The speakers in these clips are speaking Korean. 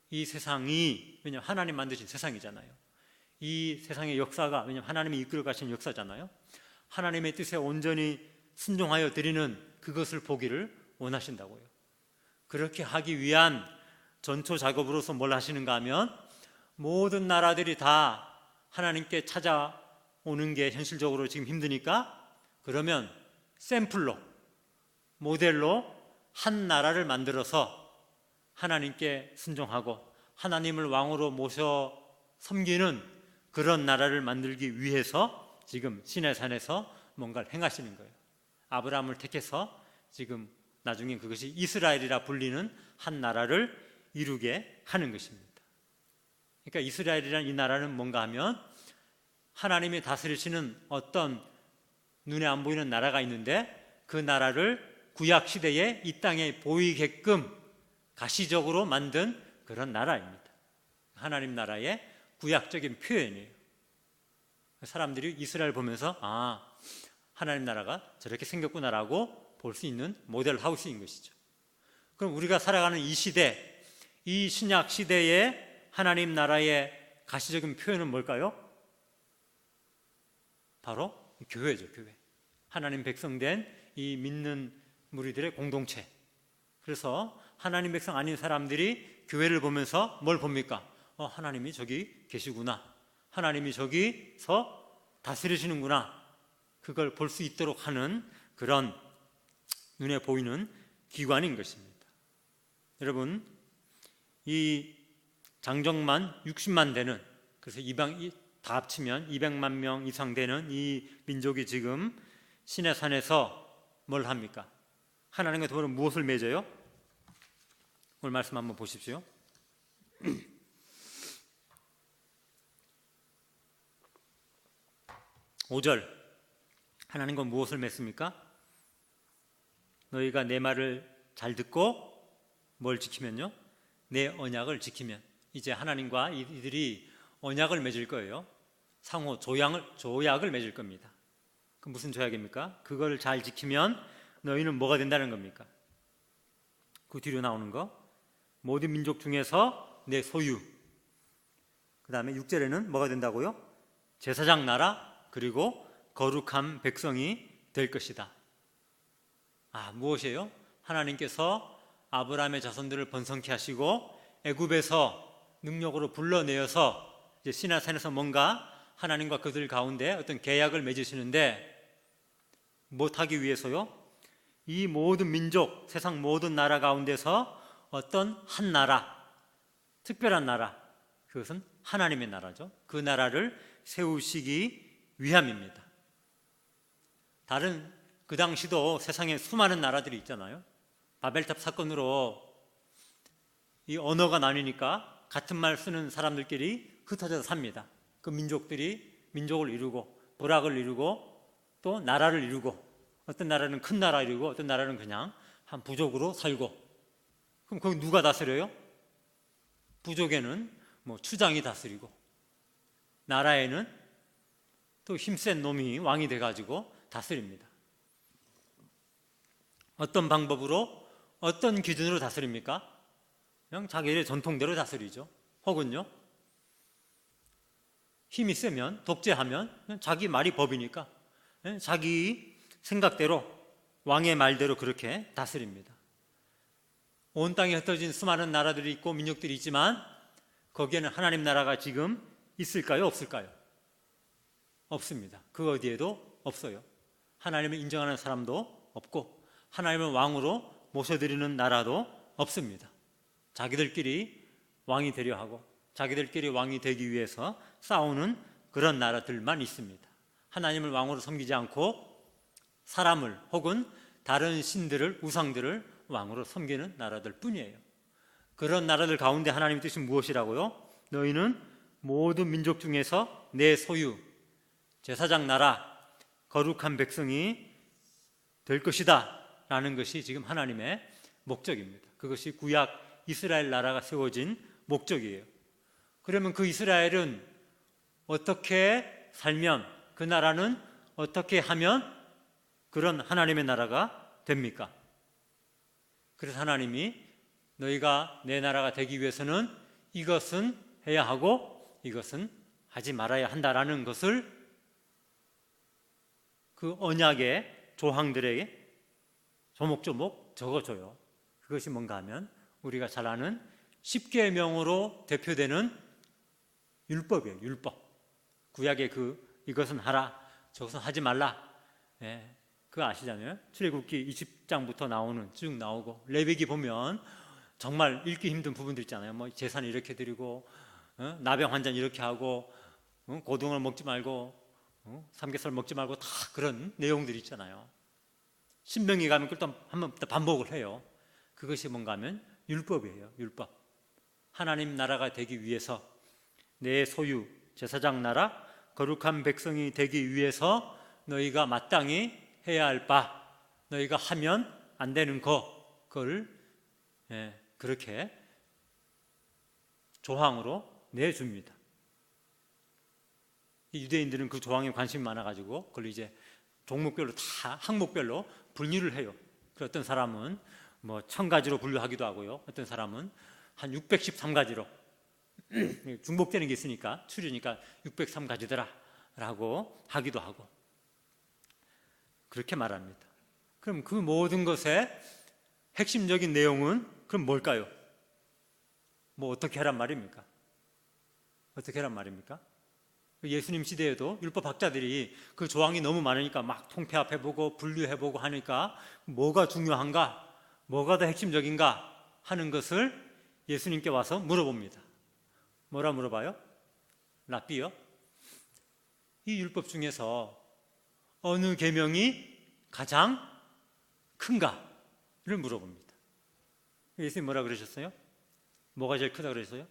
이 세상이, 왜냐하면 하나님 만드신 세상이잖아요. 이 세상의 역사가, 왜냐하면 하나님이 이끌어 가시는 역사잖아요. 하나님의 뜻에 온전히 순종하여 드리는 그것을 보기를 원하신다고요. 그렇게 하기 위한 전초 작업으로서 뭘 하시는가 하면, 모든 나라들이 다 하나님께 찾아오는 게 현실적으로 지금 힘드니까, 그러면 샘플로, 모델로 한 나라를 만들어서 하나님께 순종하고 하나님을 왕으로 모셔 섬기는 그런 나라를 만들기 위해서 지금 시내산에서 뭔가를 행하시는 거예요. 아브라함을 택해서 지금 나중에 그것이 이스라엘이라 불리는 한 나라를 이루게 하는 것입니다. 그러니까 이스라엘이라는 이 나라는 뭔가 하면, 하나님이 다스리시는 어떤 눈에 안 보이는 나라가 있는데, 그 나라를 구약 시대에 이 땅에 보이게끔 가시적으로 만든 그런 나라입니다. 하나님 나라의 구약적인 표현이에요. 사람들이 이스라엘 보면서 하나님 나라가 저렇게 생겼구나라고 볼 수 있는 모델 하우스인 것이죠. 그럼 우리가 살아가는 이 시대, 이 신약 시대의 하나님 나라의 가시적인 표현은 뭘까요? 바로 교회죠. 교회. 하나님 백성된 이 믿는 무리들의 공동체. 그래서 하나님 백성 아닌 사람들이 교회를 보면서 뭘 봅니까? 하나님이 저기 계시구나, 하나님이 저기서 다스리시는구나, 그걸 볼 수 있도록 하는 그런 눈에 보이는 기관인 것입니다. 여러분, 이 장정만 60만 되는, 그래서 이방 다 합치면 200만 명 이상 되는 이 민족이 지금 시내산에서 뭘 합니까? 하나님과 더불어 무엇을 맺어요? 오늘 말씀 한번 보십시오. 5절, 하나님과 무엇을 맺습니까? 너희가 내 말을 잘 듣고 뭘 지키면요? 내 언약을 지키면. 이제 하나님과 이들이 언약을 맺을 거예요. 상호 조약을 맺을 겁니다. 그 무슨 조약입니까? 그걸 잘 지키면 너희는 뭐가 된다는 겁니까? 그 뒤로 나오는 거, 모든 민족 중에서 내 소유. 그 다음에 6절에는 뭐가 된다고요? 제사장 나라, 그리고 거룩한 백성이 될 것이다. 무엇이에요? 하나님께서 아브라함의 자손들을 번성케 하시고 애굽에서 능력으로 불러내어서 이제 시내산에서 뭔가 하나님과 그들 가운데 어떤 계약을 맺으시는데, 못하기 위해서요? 이 모든 민족, 세상 모든 나라 가운데서 어떤 한 나라, 특별한 나라, 그것은 하나님의 나라죠. 그 나라를 세우시기 위함입니다. 다른 그 당시도 세상에 수많은 나라들이 있잖아요. 바벨탑 사건으로 이 언어가 나뉘니까 같은 말 쓰는 사람들끼리 흩어져서 삽니다. 그 민족들이 민족을 이루고 부락을 이루고 또 나라를 이루고, 어떤 나라는 큰 나라 이루고 어떤 나라는 그냥 한 부족으로 살고. 그럼 거기 누가 다스려요? 부족에는 추장이 다스리고, 나라에는 또 힘센 놈이 왕이 돼가지고 다스립니다. 어떤 방법으로, 어떤 기준으로 다스립니까? 그냥 자기의 전통대로 다스리죠. 혹은요, 힘이 세면, 독재하면 그냥 자기 말이 법이니까 자기 생각대로, 왕의 말대로 그렇게 다스립니다. 온 땅에 흩어진 수많은 나라들이 있고 민족들이 있지만 거기에는 하나님 나라가 지금 있을까요? 없을까요? 없습니다. 그 어디에도 없어요. 하나님을 인정하는 사람도 없고 하나님을 왕으로 모셔드리는 나라도 없습니다. 자기들끼리 왕이 되려 하고 자기들끼리 왕이 되기 위해서 싸우는 그런 나라들만 있습니다. 하나님을 왕으로 섬기지 않고 사람을 혹은 다른 신들을, 우상들을 왕으로 섬기는 나라들 뿐이에요. 그런 나라들 가운데 하나님의 뜻은 무엇이라고요? 너희는 모든 민족 중에서 내 소유, 제사장 나라, 거룩한 백성이 될 것이다 라는 것이 지금 하나님의 목적입니다. 그것이 구약 이스라엘 나라가 세워진 목적이에요. 그러면 그 이스라엘은 어떻게 살면, 그 나라는 어떻게 하면 그런 하나님의 나라가 됩니까? 그래서 하나님이 너희가 내 나라가 되기 위해서는 이것은 해야 하고 이것은 하지 말아야 한다라는 것을 그 언약의 조항들에게 조목조목 적어줘요. 그것이 뭔가 하면 우리가 잘 아는 10계명으로 대표되는 율법이에요. 율법. 구약의 이것은 하라, 저것은 하지 말라. 예, 그거 아시잖아요. 출애굽기 20장부터 나오는 쭉 나오고, 레위기 보면 정말 읽기 힘든 부분들 있잖아요. 뭐 제사는 이렇게 드리고, 나병 환자는 이렇게 하고, 고등어를 먹지 말고, 삼겹살 먹지 말고, 다 그런 내용들이 있잖아요. 신명기 가면 그걸 또 한번 반복을 해요. 그것이 뭔가 하면 율법이에요. 율법. 하나님 나라가 되기 위해서, 내 소유 제사장 나라 거룩한 백성이 되기 위해서 너희가 마땅히 해야 할 바, 너희가 하면 안 되는 그걸 그렇게 조항으로 내줍니다. 유대인들은 그 조항에 관심이 많아가지고 그걸 이제 종목별로 다 항목별로 분류를 해요. 어떤 사람은 뭐 1000가지로 분류하기도 하고요. 어떤 사람은 한 613가지로 중복되는 게 있으니까 추리니까 603가지더라 라고 하기도 하고 그렇게 말합니다. 그럼 그 모든 것의 핵심적인 내용은 그럼 뭘까요? 뭐 어떻게 하란 말입니까? 어떻게 하란 말입니까? 예수님 시대에도 율법학자들이 그 조항이 너무 많으니까 막 통폐합해보고 분류해보고 하니까 뭐가 중요한가, 뭐가 더 핵심적인가 하는 것을 예수님께 와서 물어봅니다. 뭐라 물어봐요? 랍비요? 이 율법 중에서 어느 계명이 가장 큰가를 물어봅니다. 예수님 뭐라 그러셨어요? 뭐가 제일 크다 그러셨어요?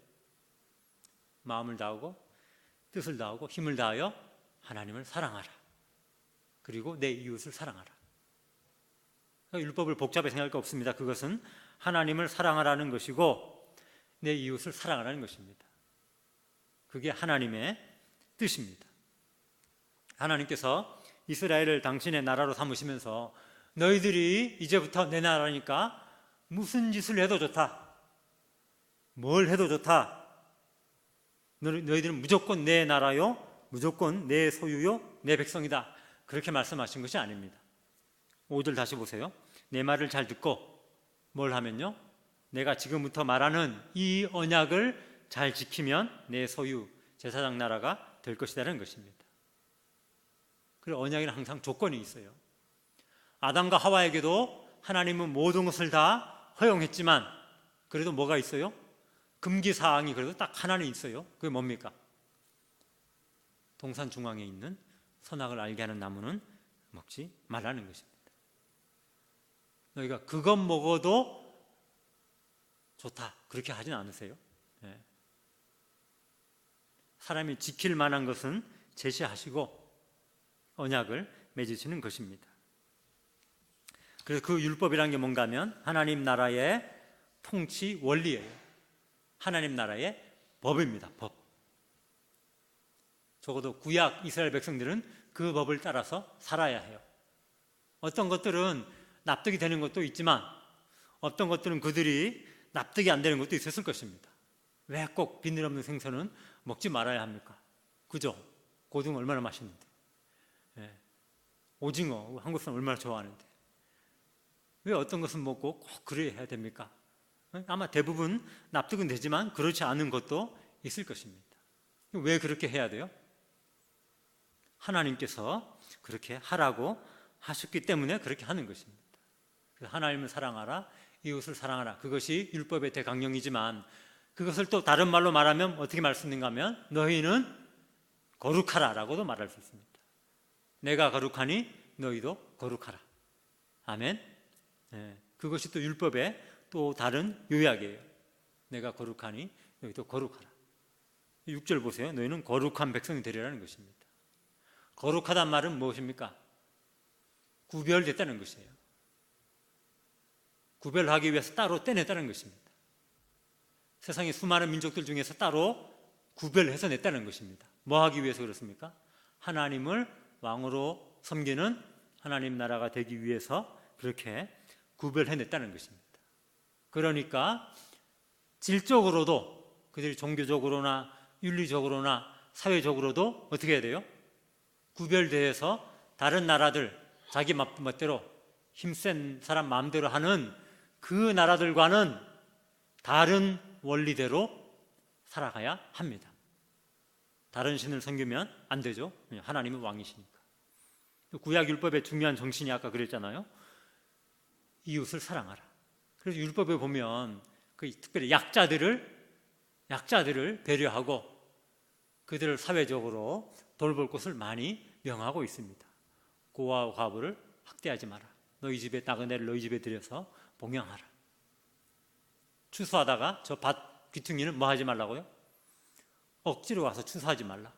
마음을 다하고 뜻을 다하고 힘을 다하여 하나님을 사랑하라. 그리고 내 이웃을 사랑하라. 율법을 복잡하게 생각할 거 없습니다. 그것은 하나님을 사랑하라는 것이고 내 이웃을 사랑하라는 것입니다. 그게 하나님의 뜻입니다. 하나님께서 이스라엘을 당신의 나라로 삼으시면서 너희들이 이제부터 내 나라니까 무슨 짓을 해도 좋다, 뭘 해도 좋다, 너희들은 무조건 내 나라요, 무조건 내 소유요, 내 백성이다, 그렇게 말씀하신 것이 아닙니다. 5절 다시 보세요. 내 말을 잘 듣고 뭘 하면요, 내가 지금부터 말하는 이 언약을 잘 지키면 내 소유 제사장 나라가 될 것이라는 것입니다. 그리고 언약에는 항상 조건이 있어요. 아담과 하와에게도 하나님은 모든 것을 다 허용했지만 그래도 뭐가 있어요? 금기사항이 그래도 딱 하나는 있어요. 그게 뭡니까? 동산 중앙에 있는 선악을 알게 하는 나무는 먹지 말라는 것입니다. 너희가 그것 먹어도 좋다, 그렇게 하진 않으세요. 네. 사람이 지킬 만한 것은 제시하시고 언약을 맺으시는 것입니다. 그래서 그 율법이라는 게 뭔가 하면 하나님 나라의 통치 원리예요. 하나님 나라의 법입니다. 법. 적어도 구약 이스라엘 백성들은 그 법을 따라서 살아야 해요. 어떤 것들은 납득이 되는 것도 있지만 어떤 것들은 그들이 납득이 안 되는 것도 있었을 것입니다. 왜 꼭 비늘 없는 생선은 먹지 말아야 합니까? 그죠? 고등어 얼마나 맛있는데, 오징어 한국 사람 얼마나 좋아하는데 왜 어떤 것은 먹고 꼭 그래야 해야 됩니까? 아마 대부분 납득은 되지만 그렇지 않은 것도 있을 것입니다. 왜 그렇게 해야 돼요? 하나님께서 그렇게 하라고 하셨기 때문에 그렇게 하는 것입니다. 하나님을 사랑하라, 이웃을 사랑하라, 그것이 율법의 대강령이지만 그것을 또 다른 말로 말하면 어떻게 말씀인가 하면 너희는 거룩하라 라고도 말할 수 있습니다. 내가 거룩하니 너희도 거룩하라. 아멘. 그것이 또 율법의 또 다른 요약이에요. 내가 거룩하니 너희도 거룩하라. 6절 보세요. 너희는 거룩한 백성이 되리라는 것입니다. 거룩하단 말은 무엇입니까? 구별됐다는 것이에요. 구별하기 위해서 따로 떼냈다는 것입니다. 세상의 수많은 민족들 중에서 따로 구별해서 냈다는 것입니다. 뭐 하기 위해서 그렇습니까? 하나님을 왕으로 섬기는 하나님 나라가 되기 위해서 그렇게 구별해냈다는 것입니다. 그러니까 질적으로도 그들이 종교적으로나 윤리적으로나 사회적으로도 어떻게 해야 돼요? 구별되어서 다른 나라들, 자기 멋대로 힘센 사람 마음대로 하는 그 나라들과는 다른 원리대로 살아가야 합니다. 다른 신을 섬기면 안 되죠. 하나님은 왕이시니까. 구약 율법의 중요한 정신이 아까 그랬잖아요. 이웃을 사랑하라. 그래서 율법에 보면 특별히 약자들을 배려하고 그들을 사회적으로 돌볼 것을 많이 명하고 있습니다. 고아와 과부를 학대하지 마라. 너희 집에 나그네를 너희 집에 들여서 봉양하라. 추수하다가 저 밭 귀퉁이는 뭐 하지 말라고요? 억지로 와서 추수하지 말라.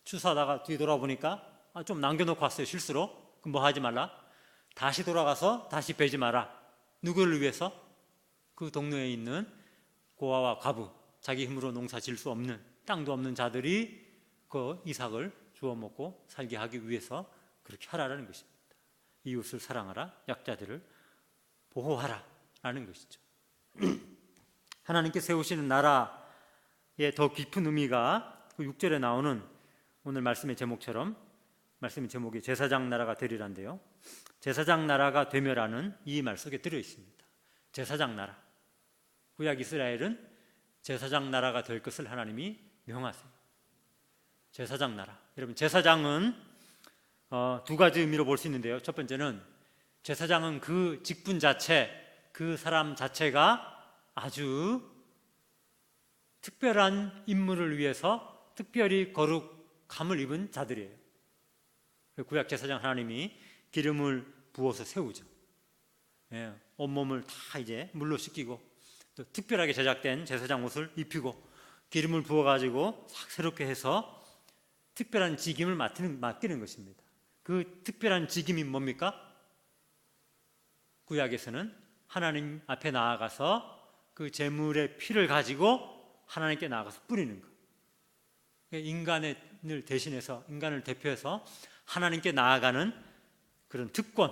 추수하다가 뒤 돌아보니까 좀 남겨놓고 왔어요, 실수로. 그럼 뭐 하지 말라? 다시 돌아가서 다시 베지 마라. 누구를 위해서? 그 동네에 있는 고아와 과부, 자기 힘으로 농사 지을 수 없는, 땅도 없는 자들이 그 이삭을 주워 먹고 살게 하기 위해서 그렇게 하라는 것입니다. 이웃을 사랑하라, 약자들을 보호하라 라는 것이죠. 하나님께 세우시는 나라의 더 깊은 의미가 그 6절에 나오는 오늘 말씀의 제목처럼, 말씀의 제목이 제사장 나라가 되리란데요, 제사장 나라가 되며라는 이 말 속에 들어 있습니다. 제사장 나라, 구약 이스라엘은 제사장 나라가 될 것을 하나님이 명하세요. 제사장 나라. 여러분, 제사장은 두 가지 의미로 볼 수 있는데요. 첫 번째는 제사장은 그 직분 자체, 그 사람 자체가 아주 특별한 임무를 위해서 특별히 거룩함을 입은 자들이에요. 구약 제사장 하나님이 기름을 부어서 세우죠. 온몸을 다 이제 물로 씻기고 또 특별하게 제작된 제사장 옷을 입히고 기름을 부어가지고 싹 새롭게 해서 특별한 직임을 맡기는 것입니다. 그 특별한 직임이 뭡니까? 구약에서는 하나님 앞에 나아가서 그 제물의 피를 가지고 하나님께 나아가서 뿌리는 것. 인간을 대신해서, 인간을 대표해서 하나님께 나아가는 그런 특권,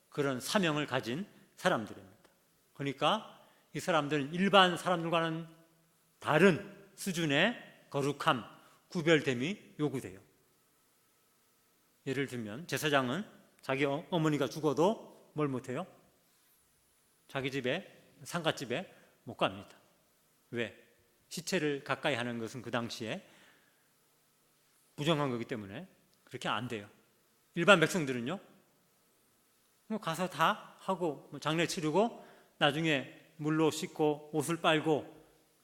그런 사명을 가진 사람들입니다. 그러니까 이 사람들은 일반 사람들과는 다른 수준의 거룩함, 구별됨이 요구돼요. 예를 들면 제사장은 자기 어머니가 죽어도 뭘 못해요? 자기 집에, 상갓집에 못 갑니다. 왜? 시체를 가까이 하는 것은 그 당시에 부정한 거기 때문에 그렇게 안 돼요. 일반 백성들은요, 가서 다 하고 장례 치르고 나중에 물로 씻고 옷을 빨고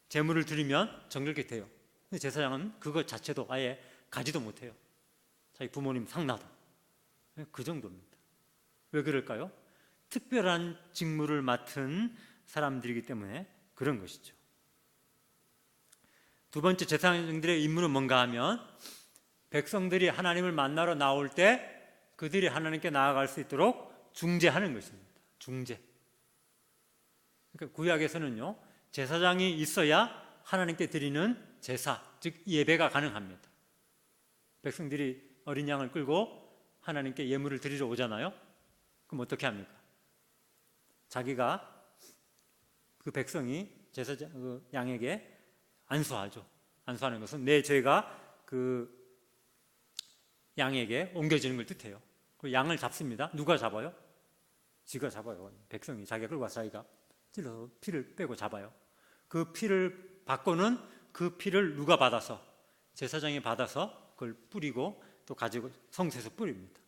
제물을 드리면 정결케 돼요. 근데 제사장은 그것 자체도 아예 가지도 못해요. 자기 부모님 상나도. 그 정도입니다. 왜 그럴까요? 특별한 직무를 맡은 사람들이기 때문에 그런 것이죠. 두 번째 제사장들의 임무는 뭔가 하면 백성들이 하나님을 만나러 나올 때 그들이 하나님께 나아갈 수 있도록 중재하는 것입니다. 중재. 그러니까 구약에서는요, 제사장이 있어야 하나님께 드리는 제사, 즉 예배가 가능합니다. 백성들이 어린 양을 끌고 하나님께 예물을 드리러 오잖아요. 그럼 어떻게 합니까? 자기가 그 백성이 제사장 그 양에게 안수하죠. 안수하는 것은 내 죄가 그 양에게 옮겨지는 걸 뜻해요. 그 양을 잡습니다. 누가 잡아요? 지가 잡아요. 백성이 자기가 끌고 와서 자기가 찔러서 피를 빼고 잡아요. 그 피를 받고는 그 피를 누가 받아서, 제사장이 받아서 그걸 뿌리고 또 가지고 성소에서 뿌립니다.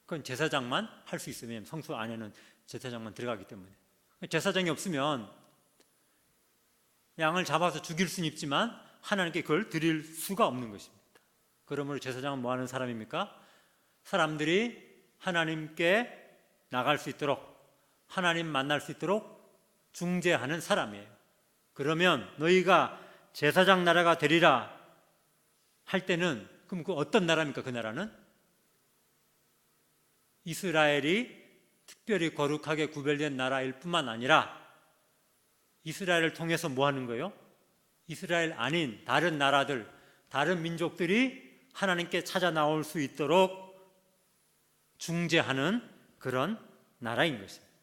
그건 제사장만 할 수 있어요. 왜냐하면 성소 안에는 제사장만 들어가기 때문에. 제사장이 없으면 양을 잡아서 죽일 수는 있지만 하나님께 그걸 드릴 수가 없는 것입니다. 그러므로 제사장은 뭐 하는 사람입니까? 사람들이 하나님께 나갈 수 있도록, 하나님 만날 수 있도록 중재하는 사람이에요. 그러면 너희가 제사장 나라가 되리라 할 때는, 그럼 그 어떤 나라입니까? 그 나라는 이스라엘이 특별히 거룩하게 구별된 나라일 뿐만 아니라 이스라엘을 통해서 뭐 하는 거예요? 이스라엘 아닌 다른 나라들, 다른 민족들이 하나님께 찾아 나올 수 있도록 중재하는 그런 나라인 것입니다.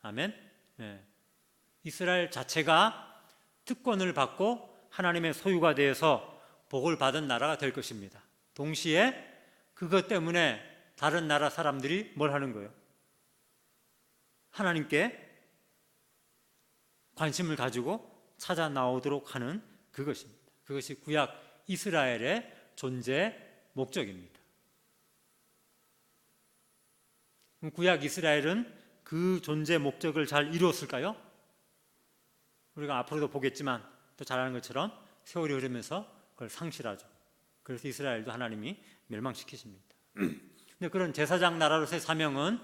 아멘. 네. 이스라엘 자체가 특권을 받고 하나님의 소유가 되어서 복을 받은 나라가 될 것입니다. 동시에 그것 때문에 다른 나라 사람들이 뭘 하는 거예요? 하나님께 관심을 가지고 찾아 나오도록 하는 그것입니다. 그것이 구약 이스라엘의 존재 목적입니다. 구약 이스라엘은 그 존재 목적을 잘 이루었을까요? 우리가 앞으로도 보겠지만 또 잘 아는 것처럼 세월이 흐르면서 그걸 상실하죠. 그래서 이스라엘도 하나님이 멸망시키십니다. 근데 그런 제사장 나라로서의 사명은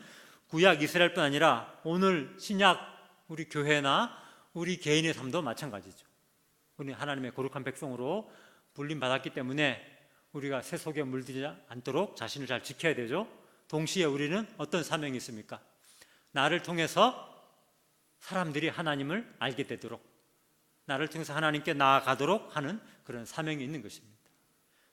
구약 이스라엘뿐 아니라 오늘 신약 우리 교회나 우리 개인의 삶도 마찬가지죠. 우리 하나님의 거룩한 백성으로 불림받았기 때문에 우리가 새 속에 물들지 않도록 자신을 잘 지켜야 되죠. 동시에 우리는 어떤 사명이 있습니까? 나를 통해서 사람들이 하나님을 알게 되도록, 나를 통해서 하나님께 나아가도록 하는 그런 사명이 있는 것입니다.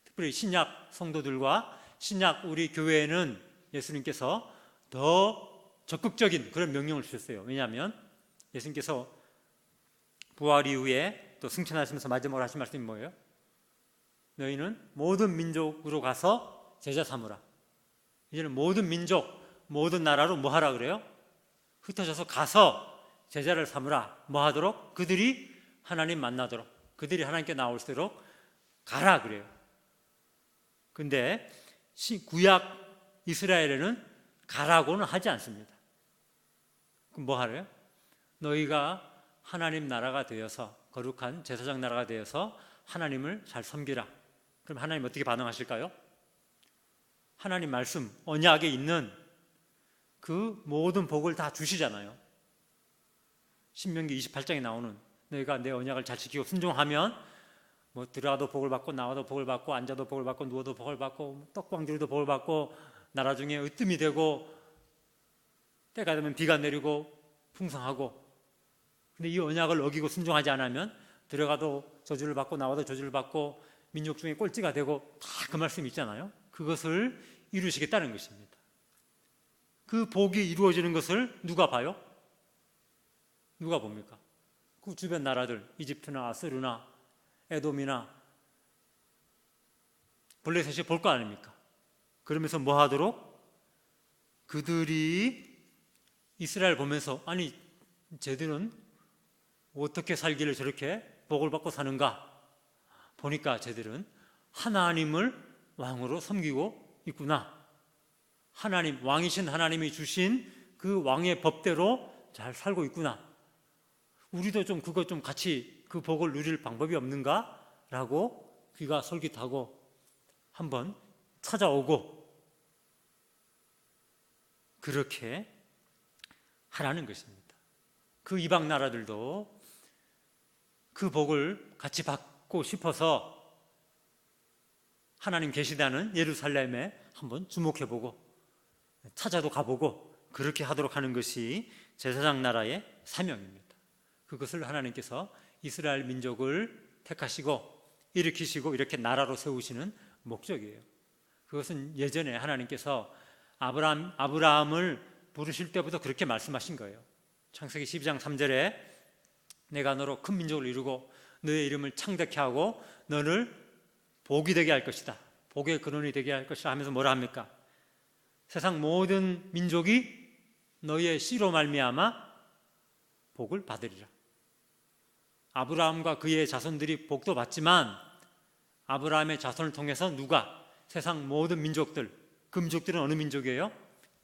특별히 신약 성도들과 신약 우리 교회에는 예수님께서 더 적극적인 그런 명령을 주셨어요. 왜냐하면 예수님께서 부활 이후에 또 승천하시면서 마지막으로 하신 말씀이 뭐예요? 너희는 모든 민족으로 가서 제자 삼으라. 이제는 모든 민족, 모든 나라로 뭐 하라 그래요? 흩어져서 가서 제자를 삼으라. 뭐 하도록? 그들이 하나님 만나도록, 그들이 하나님께 나올수록 가라 그래요. 근데 구약 이스라엘에는 가라고는 하지 않습니다. 그럼 뭐 하래요? 너희가 하나님 나라가 되어서, 거룩한 제사장 나라가 되어서 하나님을 잘 섬기라. 그럼 하나님 어떻게 반응하실까요? 하나님 말씀, 언약에 있는 그 모든 복을 다 주시잖아요. 신명기 28장에 나오는 너희가 내 언약을 잘 지키고 순종하면 뭐 들어가도 복을 받고 나와도 복을 받고 앉아도 복을 받고 누워도 복을 받고 떡방줄도 복을 받고 나라 중에 으뜸이 되고 때가 되면 비가 내리고 풍성하고. 근데 이 언약을 어기고 순종하지 않으면 들어가도 저주를 받고 나와도 저주를 받고 민족 중에 꼴찌가 되고 다 그 말씀이 있잖아요. 그것을 이루시겠다는 것입니다. 그 복이 이루어지는 것을 누가 봐요? 누가 봅니까? 그 주변 나라들, 이집트나 아스르나 에돔이나 블레셋이 볼 거 아닙니까? 그러면서 뭐 하도록? 그들이 이스라엘 보면서 아니 쟤들은 어떻게 살기를 저렇게 복을 받고 사는가 보니까 쟤들은 하나님을 왕으로 섬기고 있구나. 하나님, 왕이신 하나님이 주신 그 왕의 법대로 잘 살고 있구나. 우리도 좀 그거 좀 같이 그 복을 누릴 방법이 없는가? 라고 귀가 솔깃하고 한번 찾아오고 그렇게 하라는 것입니다. 그 이방 나라들도 그 복을 같이 받고 싶어서 하나님 계시다는 예루살렘에 한번 주목해보고 찾아도 가보고 그렇게 하도록 하는 것이 제사장 나라의 사명입니다. 그것을 하나님께서 이스라엘 민족을 택하시고 일으키시고 이렇게 나라로 세우시는 목적이에요. 그것은 예전에 하나님께서 아브라함을 부르실 때부터 그렇게 말씀하신 거예요. 창세기 12장 3절에 내가 너로 큰 민족을 이루고 너의 이름을 창대케 하고 너를 복이 되게 할 것이다. 복의 근원이 되게 할 것이다 하면서 뭐라 합니까? 세상 모든 민족이 너의 씨로 말미암아 복을 받으리라. 아브라함과 그의 자손들이 복도 받지만 아브라함의 자손을 통해서 누가? 세상 모든 민족들, 그 민족들은 어느 민족이에요?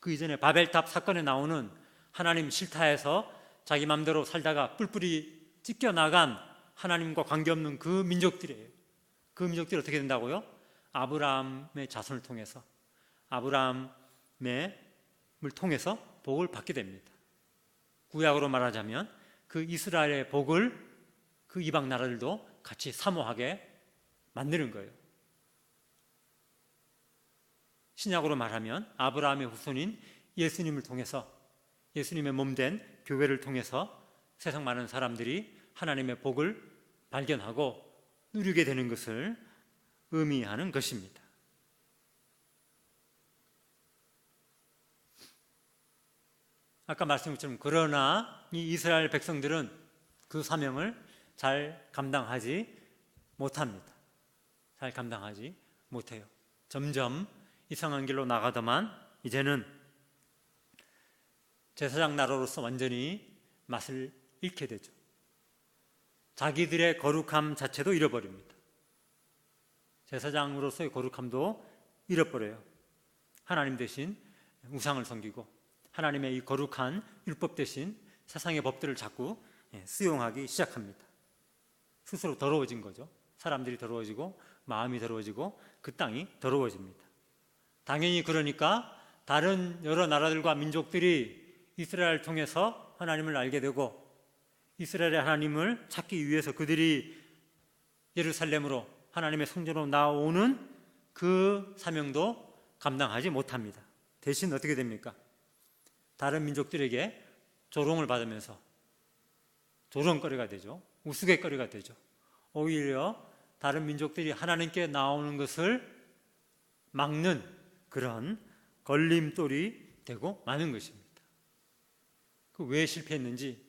그 이전에 바벨탑 사건에 나오는 하나님 싫다해서 자기 마음대로 살다가 뿔뿔이 찢겨나간 하나님과 관계없는 그 민족들이에요. 그 민족들이 어떻게 된다고요? 아브라함의 자손을 통해서 아브라함을 통해서 복을 받게 됩니다. 구약으로 말하자면 그 이스라엘의 복을 그 이방 나라들도 같이 사모하게 만드는 거예요. 신약으로 말하면 아브라함의 후손인 예수님을 통해서 예수님의 몸된 교회를 통해서 세상 많은 사람들이 하나님의 복을 발견하고 누리게 되는 것을 의미하는 것입니다. 아까 말씀드린 것처럼 그러나 이 이스라엘 백성들은 그 사명을 잘 감당하지 못합니다. 잘 감당하지 못해요. 점점 이상한 길로 나가더만 이제는 제사장 나라로서 완전히 맛을 잃게 되죠. 자기들의 거룩함 자체도 잃어버립니다. 제사장으로서의 거룩함도 잃어버려요. 하나님 대신 우상을 섬기고 하나님의 이 거룩한 율법 대신 세상의 법들을 자꾸 수용하기 시작합니다. 스스로 더러워진 거죠. 사람들이 더러워지고 마음이 더러워지고 그 땅이 더러워집니다. 당연히 그러니까 다른 여러 나라들과 민족들이 이스라엘을 통해서 하나님을 알게 되고 이스라엘의 하나님을 찾기 위해서 그들이 예루살렘으로 하나님의 성전으로 나오는 그 사명도 감당하지 못합니다. 대신 어떻게 됩니까? 다른 민족들에게 조롱을 받으면서 조롱거리가 되죠. 우스갯거리가 되죠. 오히려 다른 민족들이 하나님께 나오는 것을 막는 그런 걸림돌이 되고 마는 것입니다. 그 왜 실패했는지,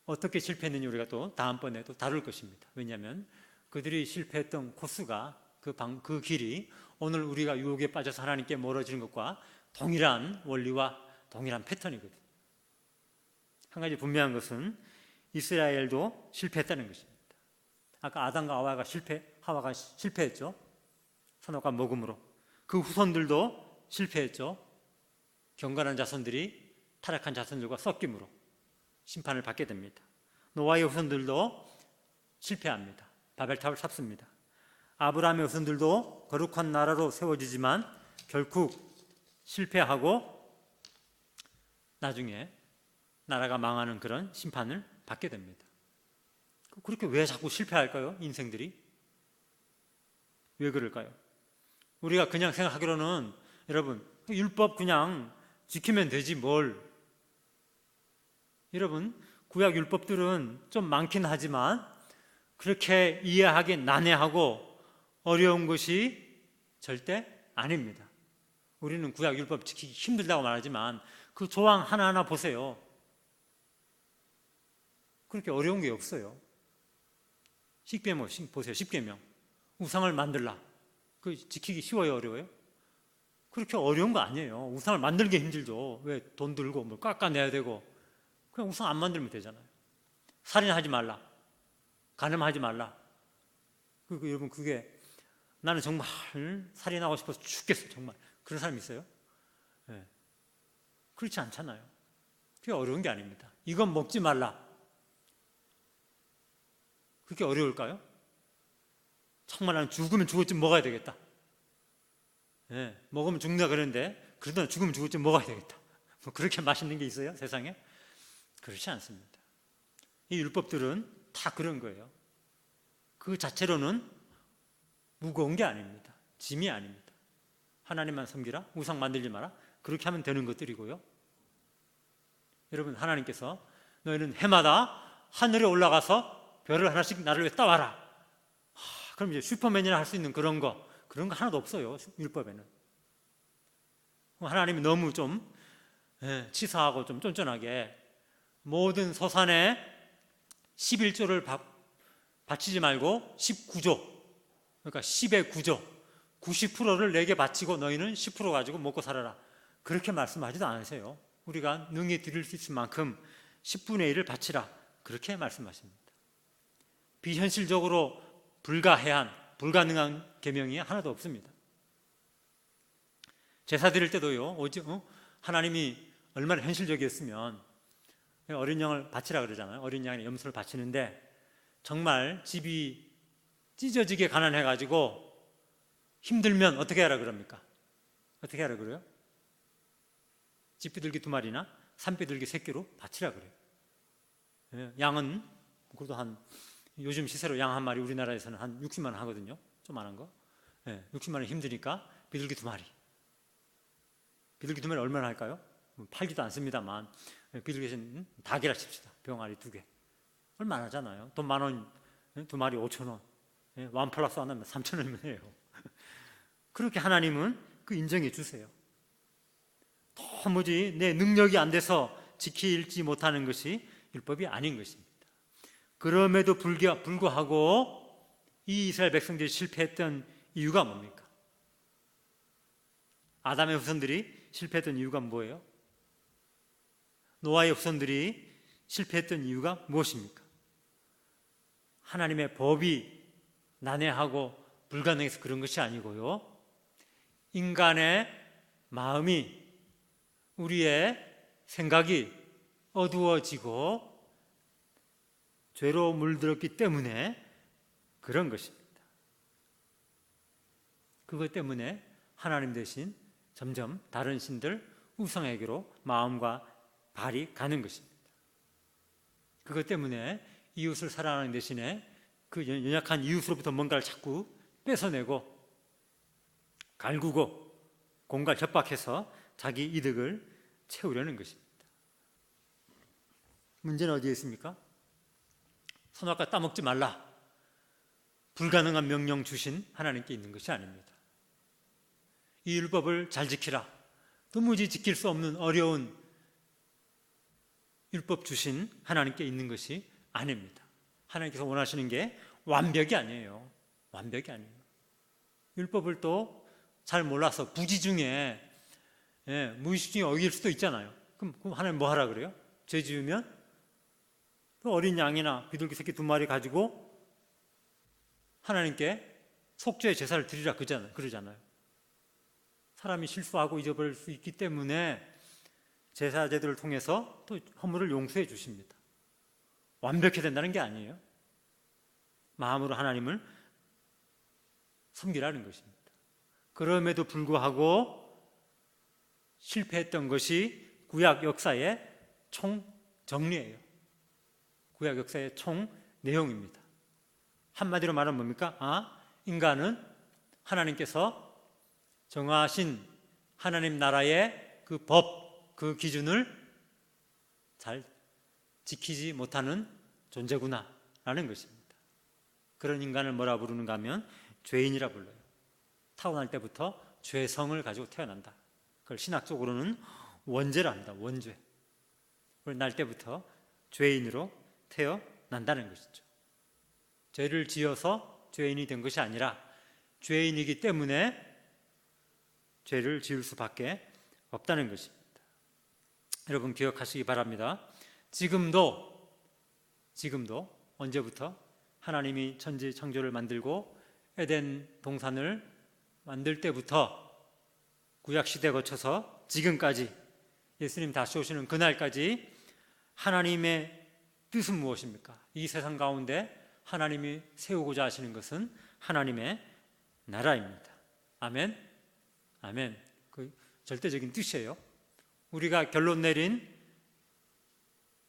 어떻게 실패했는지 우리가 또 다음번에 또 다룰 것입니다. 왜냐하면 그들이 실패했던 코스가 그 길이 오늘 우리가 유혹에 빠져서 하나님께 멀어지는 것과 동일한 원리와 동일한 패턴이거든요. 한 가지 분명한 것은 이스라엘도 실패했다는 것입니다. 아까 아담과 하와가 실패했죠. 선악과 모금으로. 그 후손들도 실패했죠. 경건한 자손들이 타락한 자손들과 섞임으로 심판을 받게 됩니다. 노아의 후손들도 실패합니다. 바벨탑을 삽습니다. 아브라함의 후손들도 거룩한 나라로 세워지지만 결국 실패하고 나중에 나라가 망하는 그런 심판을 받게 됩니다. 그렇게 왜 자꾸 실패할까요? 인생들이 왜 그럴까요? 우리가 그냥 생각하기로는 여러분 율법 그냥 지키면 되지 뭘. 여러분 구약 율법들은 좀 많긴 하지만 그렇게 이해하기 난해하고 어려운 것이 절대 아닙니다. 우리는 구약 율법 지키기 힘들다고 말하지만 그 조항 하나하나 보세요. 그렇게 어려운 게 없어요. 십계명 보세요. 십계명 우상을 만들라. 그 지키기 쉬워요, 어려워요? 그렇게 어려운 거 아니에요. 우상을 만들기 힘들죠. 왜 돈 들고 뭐 깎아내야 되고. 그냥 우상 안 만들면 되잖아요. 살인하지 말라. 간음하지 말라. 그리고 여러분 그게 나는 정말 살인하고 싶어서 죽겠어 정말. 그런 사람 있어요? 네. 그렇지 않잖아요. 그게 어려운 게 아닙니다. 이건 먹지 말라. 그게 어려울까요? 정말 나는 죽으면 죽었지 먹어야 되겠다. 네. 먹으면 죽는다 그러는데 그래도 죽으면 죽었지 먹어야 되겠다. 뭐 그렇게 맛있는 게 있어요? 세상에? 그렇지 않습니다. 이 율법들은 다 그런 거예요. 그 자체로는 무거운 게 아닙니다. 짐이 아닙니다. 하나님만 섬기라, 우상 만들지 마라, 그렇게 하면 되는 것들이고요. 여러분 하나님께서 너희는 해마다 하늘에 올라가서 별을 하나씩 나를 위해 따와라. 그럼 이제 슈퍼맨이나 할 수 있는 그런 거 하나도 없어요. 율법에는. 하나님이 너무 좀 치사하고 좀 쫀쫀하게 모든 소산에 11조를 바치지 말고 19조, 그러니까 10의 9조, 90%를 내게 바치고 너희는 10% 가지고 먹고 살아라. 그렇게 말씀하지도 않으세요. 우리가 능히 드릴 수 있을 만큼 10분의 1을 바치라. 그렇게 말씀하십니다. 비현실적으로 불가능한 계명이 하나도 없습니다. 제사 드릴 때도요, 하나님이 얼마나 현실적이었으면 어린 양을 바치라 그러잖아요. 어린 양의 염소를 바치는데 정말 집이 찢어지게 가난해가지고 힘들면 어떻게 하라 그럽니까? 어떻게 하라 그래요? 집비둘기 2마리나 산비둘기 3개로 바치라 그래요. 양은 그래도 요즘 시세로 양 1마리 우리나라에서는 한 60만 원 하거든요. 좀 안 한 거. 60만 원 힘드니까 비둘기 2마리. 비둘기 2마리 얼마나 할까요? 팔지도 않습니다만 비둘기는 닭이라 칩시다. 병아리 2개. 얼마 안 하잖아요. 돈 10,000원, 2마리 5,000원. 1 플러스 하나면 3,000원이면 해요. 그렇게 하나님은 그 인정해 주세요. 도무지 내 능력이 안 돼서 지키지 못하는 것이 율법이 아닌 것입니다. 그럼에도 불구하고 이 이스라엘 백성들이 실패했던 이유가 뭡니까? 아담의 후손들이 실패했던 이유가 뭐예요? 노아의 후손들이 실패했던 이유가 무엇입니까? 하나님의 법이 난해하고 불가능해서 그런 것이 아니고요, 인간의 마음이, 우리의 생각이 어두워지고 죄로 물들었기 때문에 그런 것입니다. 그것 때문에 하나님 대신 점점 다른 신들, 우상에게로 마음과 발이 가는 것입니다. 그것 때문에 이웃을 사랑하는 대신에 그 연약한 이웃으로부터 뭔가를 자꾸 뺏어내고 갈구고 공갈 협박해서 자기 이득을 채우려는 것입니다. 문제는 어디에 있습니까? 선악과 따먹지 말라, 불가능한 명령 주신 하나님께 있는 것이 아닙니다. 이 율법을 잘 지키라, 도무지 지킬 수 없는 어려운 율법 주신 하나님께 있는 것이 아닙니다. 하나님께서 원하시는 게 완벽이 아니에요. 완벽이 아니에요. 율법을 또 잘 몰라서 부지중에, 무의식 중에 어길 수도 있잖아요. 그럼 하나님 뭐 하라 그래요? 죄 지으면 또 어린 양이나 비둘기 새끼 2마리 가지고 하나님께 속죄의 제사를 드리라 그러잖아요. 사람이 실수하고 잊어버릴 수 있기 때문에 제사 제도를 통해서 또 허물을 용서해 주십니다. 완벽해야 된다는 게 아니에요. 마음으로 하나님을 섬기라는 것입니다. 그럼에도 불구하고 실패했던 것이 구약 역사의 총 정리예요. 구약 역사의 총 내용입니다. 한마디로 말하면 뭡니까? 인간은 하나님께서 정하신 하나님 나라의 그 법, 그 기준을 잘 지키지 못하는 존재구나 라는 것입니다. 그런 인간을 뭐라 부르는가 하면 죄인이라 불러요. 타고날 때부터 죄성을 가지고 태어난다. 그걸 신학적으로는 원죄라 합니다. 원죄. 날 때부터 죄인으로 태어난다는 것이죠. 죄를 지어서 죄인이 된 것이 아니라 죄인이기 때문에 죄를 지을 수밖에 없다는 것입니다. 여러분 기억하시기 바랍니다. 지금도 언제부터 하나님이 천지 창조를 만들고 에덴 동산을 만들 때부터 구약시대 거쳐서 지금까지 예수님 다시 오시는 그날까지 하나님의 뜻은 무엇입니까? 이 세상 가운데 하나님이 세우고자 하시는 것은 하나님의 나라입니다. 아멘? 아멘. 그 절대적인 뜻이에요. 우리가 결론 내린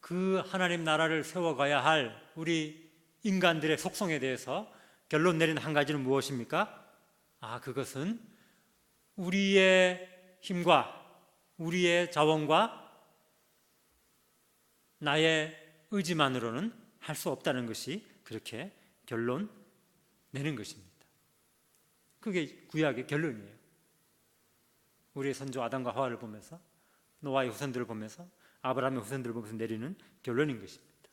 그 하나님 나라를 세워가야 할 우리 인간들의 속성에 대해서 결론 내린 한 가지는 무엇입니까? 그것은 우리의 힘과 우리의 자원과 나의 의지만으로는 할 수 없다는 것이 그렇게 결론 내는 것입니다. 그게 구약의 결론이에요. 우리의 선조 아담과 하와를 보면서, 노아의 후손들을 보면서, 아브라함의 후손들을 보면서 내리는 결론인 것입니다.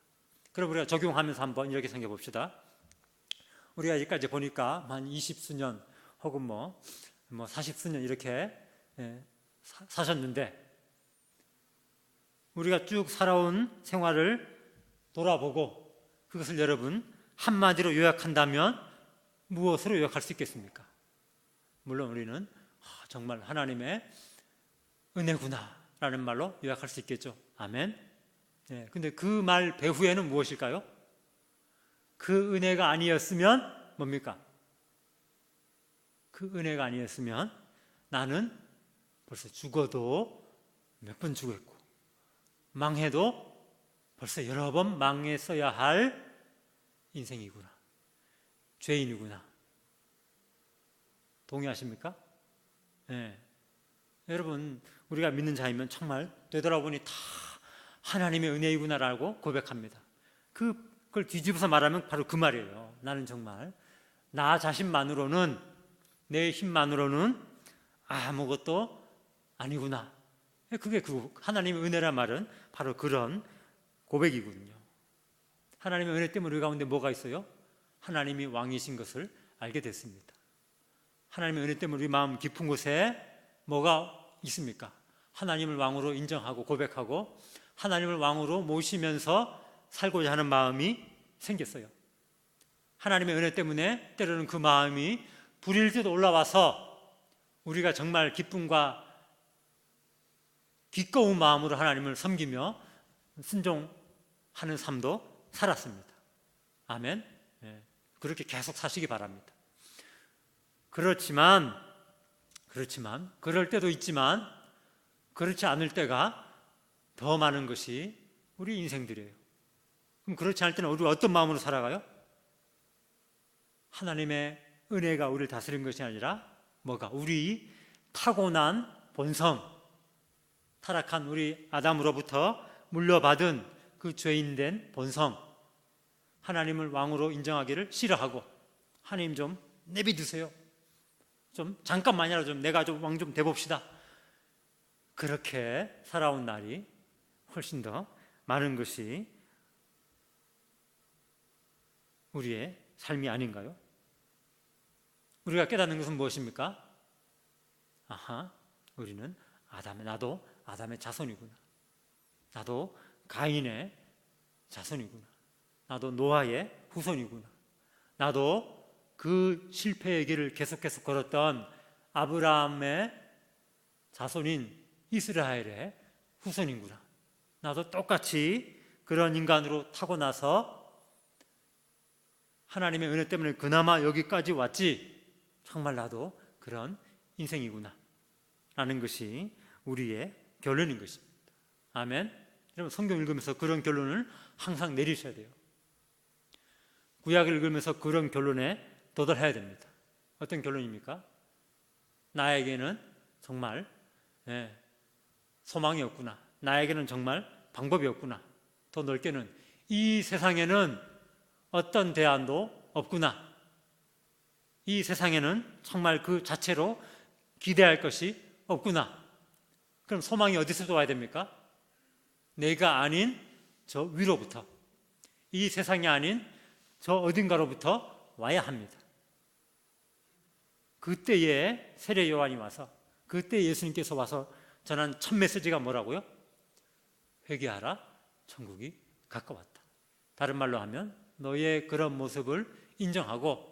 그럼 우리가 적용하면서 한번 이렇게 생각해 봅시다. 우리가 여기까지 보니까 한 20수년 혹은 뭐 40수년 이렇게 사셨는데, 우리가 쭉 살아온 생활을 돌아보고 그것을 여러분 한마디로 요약한다면 무엇으로 요약할 수 있겠습니까? 물론 우리는 정말 하나님의 은혜구나 라는 말로 요약할 수 있겠죠. 아멘. 근데 그 말 배후에는 무엇일까요? 그 은혜가 아니었으면 뭡니까? 그 은혜가 아니었으면 나는 벌써 죽어도 몇 번 죽었고, 망해도 벌써 여러 번 망했어야 할 인생이구나, 죄인이구나. 동의하십니까? 여러분, 우리가 믿는 자이면 정말 되돌아보니 다 하나님의 은혜이구나라고 고백합니다. 그걸 뒤집어서 말하면 바로 그 말이에요. 나는 정말 나 자신만으로는, 내 힘만으로는 아무것도 아니구나. 그게 그 하나님의 은혜란 말은 바로 그런 고백이거든요. 하나님의 은혜 때문에 우리 가운데 뭐가 있어요? 하나님이 왕이신 것을 알게 됐습니다. 하나님의 은혜 때문에 우리 마음 깊은 곳에 뭐가 있습니까? 하나님을 왕으로 인정하고 고백하고 하나님을 왕으로 모시면서 살고자 하는 마음이 생겼어요. 하나님의 은혜 때문에 때로는 그 마음이 불일 듯 올라와서 우리가 정말 기쁨과 기꺼운 마음으로 하나님을 섬기며 순종하는 삶도 살았습니다. 아멘. 그렇게 계속 사시기 바랍니다. 그렇지만 그럴 때도 있지만 그렇지 않을 때가 더 많은 것이 우리 인생들이에요. 그럼 그렇지 않을 때는 우리가 어떤 마음으로 살아가요? 하나님의 은혜가 우리를 다스린 것이 아니라 뭐가? 우리 타고난 본성, 타락한 우리 아담으로부터 물려받은 그 죄인된 본성, 하나님을 왕으로 인정하기를 싫어하고 하나님 좀 내비두세요. 좀 잠깐만이라도 좀 내가 좀 왕 좀 돼봅시다. 그렇게 살아온 날이 훨씬 더 많은 것이 우리의 삶이 아닌가요? 우리가 깨닫는 것은 무엇입니까? 우리는 나도 아담의 자손이구나. 나도 가인의 자손이구나. 나도 노아의 후손이구나. 나도 그 실패의 길을 계속해서 걸었던 아브라함의 자손인 이스라엘의 후손이구나. 나도 똑같이 그런 인간으로 타고나서 하나님의 은혜 때문에 그나마 여기까지 왔지. 정말 나도 그런 인생이구나 라는 것이 우리의 결론인 것입니다. 아멘. 여러분 성경 읽으면서 그런 결론을 항상 내리셔야 돼요. 구약을 읽으면서 그런 결론에 도달해야 됩니다. 어떤 결론입니까? 나에게는 정말 소망이 없구나. 나에게는 정말 방법이 없구나. 더 넓게는 이 세상에는 어떤 대안도 없구나. 이 세상에는 정말 그 자체로 기대할 것이 없구나. 그럼 소망이 어디서 와야 됩니까? 내가 아닌 저 위로부터, 이 세상이 아닌 저 어딘가로부터 와야 합니다. 그때에 세례 요한이 와서, 그때 예수님께서 와서 전한 첫 메시지가 뭐라고요? 회개하라, 천국이 가까웠다. 다른 말로 하면 너의 그런 모습을 인정하고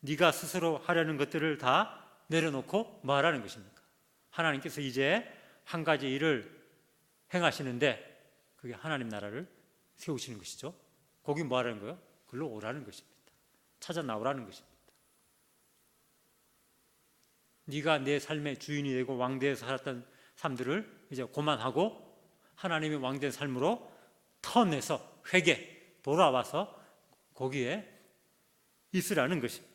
네가 스스로 하려는 것들을 다 내려놓고 뭐 하라는 것입니까? 하나님께서 이제 한 가지 일을 행하시는데 그게 하나님 나라를 세우시는 것이죠. 거기 뭐 하라는 거예요? 글로 오라는 것입니다. 찾아 나오라는 것입니다. 네가 내 삶의 주인이 되고 왕대에서 살았던 삶들을 이제 그만하고 하나님의 왕된 삶으로 턴해서 회개, 돌아와서 거기에 있으라는 것입니다.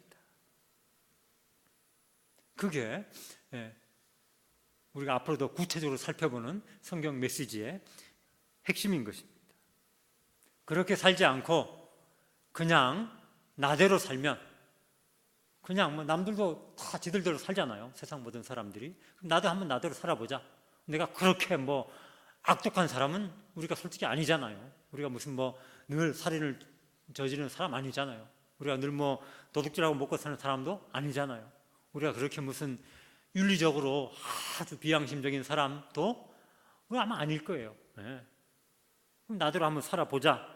그게 우리가 앞으로 더 구체적으로 살펴보는 성경 메시지의 핵심인 것입니다. 그렇게 살지 않고 그냥 나대로 살면, 그냥 뭐 남들도 다 지들대로 살잖아요. 세상 모든 사람들이. 그럼 나도 한번 나대로 살아보자. 내가 그렇게 뭐 악독한 사람은 우리가 솔직히 아니잖아요. 우리가 무슨 뭐 늘 살인을 저지르는 사람 아니잖아요. 우리가 늘 뭐 도둑질하고 먹고 사는 사람도 아니잖아요. 우리가 그렇게 무슨 윤리적으로 아주 비양심적인 사람도 아마 아닐 거예요. 그럼 나대로 한번 살아보자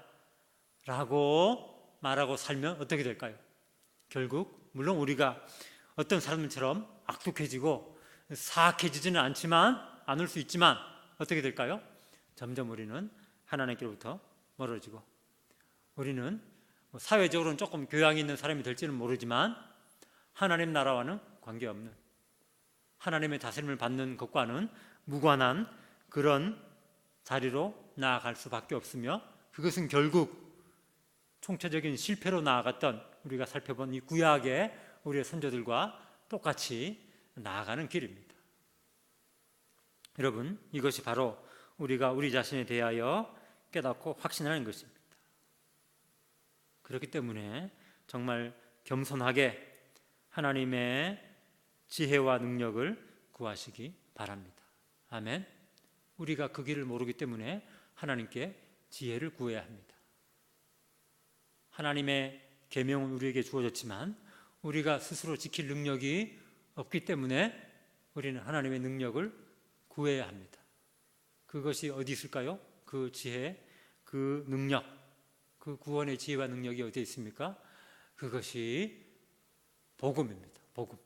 라고 말하고 살면 어떻게 될까요? 결국 물론 우리가 어떤 사람들처럼 악독해지고 사악해지지는 않을 수 있지만 어떻게 될까요? 점점 우리는 하나님께로부터 멀어지고, 우리는 사회적으로는 조금 교양이 있는 사람이 될지는 모르지만 하나님 나라와는 관계없는, 하나님의 다스림을 받는 것과는 무관한 그런 자리로 나아갈 수밖에 없으며, 그것은 결국 총체적인 실패로 나아갔던 우리가 살펴본 이 구약의 우리의 선조들과 똑같이 나아가는 길입니다. 여러분, 이것이 바로 우리가 우리 자신에 대하여 깨닫고 확신하는 것입니다. 그렇기 때문에 정말 겸손하게 하나님의 지혜와 능력을 구하시기 바랍니다. 아멘. 우리가 그 길을 모르기 때문에 하나님께 지혜를 구해야 합니다. 하나님의 계명은 우리에게 주어졌지만 우리가 스스로 지킬 능력이 없기 때문에 우리는 하나님의 능력을 구해야 합니다. 그것이 어디 있을까요? 그 지혜, 그 능력, 그 구원의 지혜와 능력이 어디에 있습니까? 그것이 복음입니다. 복음.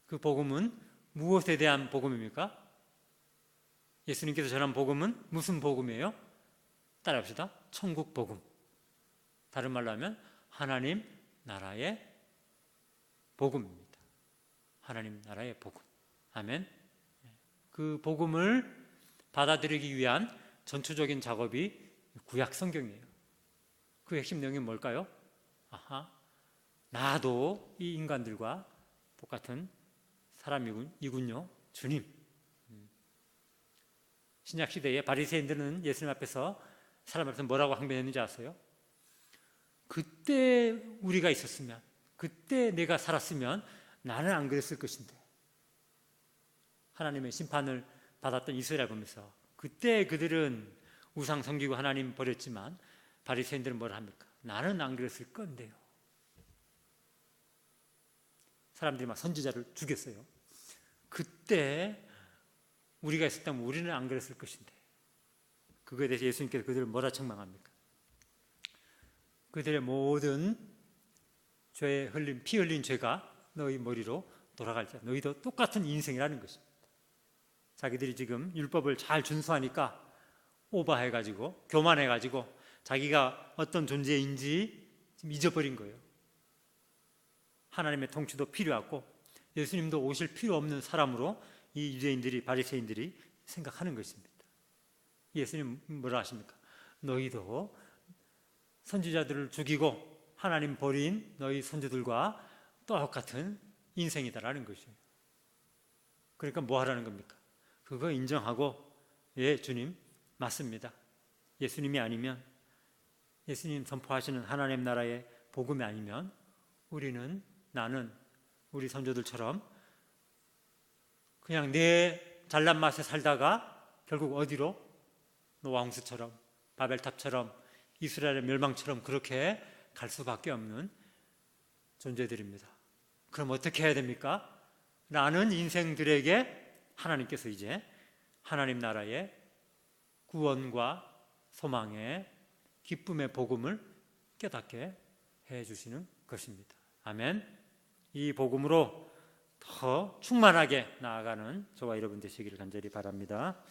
그 복음은 무엇에 대한 복음입니까? 예수님께서 전한 복음은 무슨 복음이에요? 따라합시다. 천국 복음. 다른 말로 하면 하나님 나라의 복음입니다. 하나님 나라의 복음. 아멘. 그 복음을 받아들이기 위한 전투적인 작업이 구약 성경이에요. 그 핵심 내용이 뭘까요? 나도 이 인간들과 똑같은 사람이군요. 주님. 신약 시대에 바리새인들은 예수님 앞에서 사람 앞에서 뭐라고 항변했는지 아세요? 그때 우리가 있었으면, 그때 내가 살았으면 나는 안 그랬을 것인데. 하나님의 심판을 받았던 이스라엘 보면서 그때 그들은 우상 섬기고 하나님 버렸지만 바리새인들은 뭘 합니까? 나는 안 그랬을 건데요. 사람들이 막 선지자를 죽였어요. 그때 우리가 있었다면 우리는 안 그랬을 것인데. 그거에 대해서 예수님께서 그들을 뭐라 책망합니까? 그들의 모든 죄에 흘린, 피 흘린 죄가 너희 머리로 돌아갈 때 너희도 똑같은 인생이라는 것입니다. 자기들이 지금 율법을 잘 준수하니까 오버해가지고 교만해가지고 자기가 어떤 존재인지 지금 잊어버린 거예요. 하나님의 통치도 필요하고 예수님도 오실 필요 없는 사람으로 이 유대인들이, 바리새인들이 생각하는 것입니다. 예수님 뭐라 하십니까? 너희도 선지자들을 죽이고 하나님 버린 너희 선조들과 똑같은 인생이다라는 것이에요. 그러니까 뭐 하라는 겁니까? 그거 인정하고, 예, 주님 맞습니다. 예수님이 아니면, 예수님 선포하시는 하나님 나라의 복음이 아니면 나는 우리 선조들처럼 그냥 내 잘난 맛에 살다가 결국 어디로? 노아홍수처럼, 바벨탑처럼, 이스라엘의 멸망처럼 그렇게 갈 수밖에 없는 존재들입니다. 그럼 어떻게 해야 됩니까? 라는 인생들에게 하나님께서 이제 하나님 나라의 구원과 소망의 기쁨의 복음을 깨닫게 해주시는 것입니다. 아멘. 이 복음으로 더 충만하게 나아가는 저와 여러분 되시기를 간절히 바랍니다.